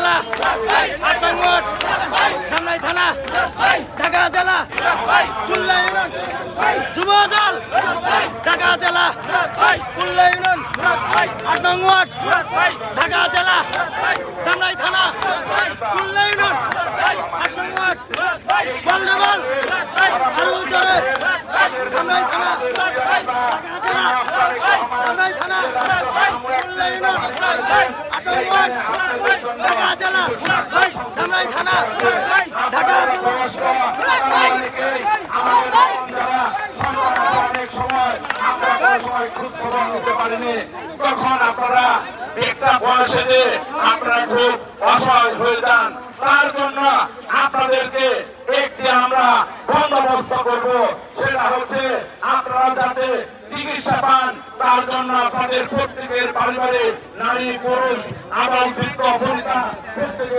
জেলা 8 নং ওয়ার্ড ধামরাই থানা ঢাকা জেলা খুলনা ইউনিয়ন যুব দল ঢাকা জেলা খুলনা ইউনিয়ন 8 নং ওয়ার্ড ঢাকা জেলা ধামরাই থানা খুলনা ইউনিয়ন 8 নং ওয়ার্ড বলদেবল আরো জোরে ধামরাই থানা ঢাকা জেলা ধামরাই থানা খুলনা ইউনিয়ন 8 নং ওয়ার্ড ঢাকা জেলা ধামরাই থানা ঢাকা অনেক সময় খোঁজ খবর নিতে পারেনি তখন আপনারা একটা বয়সে যে আপনারা খুব অসহায় হয়ে যান তার জন্য আপনাদেরকে একটি আমরা বন্দোবস্ত করব সেটা হচ্ছে আপনারা যাতে চিকিৎসা পান তার জন্য আপনাদের প্রত্যেকের পরিবারে নারী পুরুষ আবাল বৃদ্ধ বনিতা প্রত্যেকের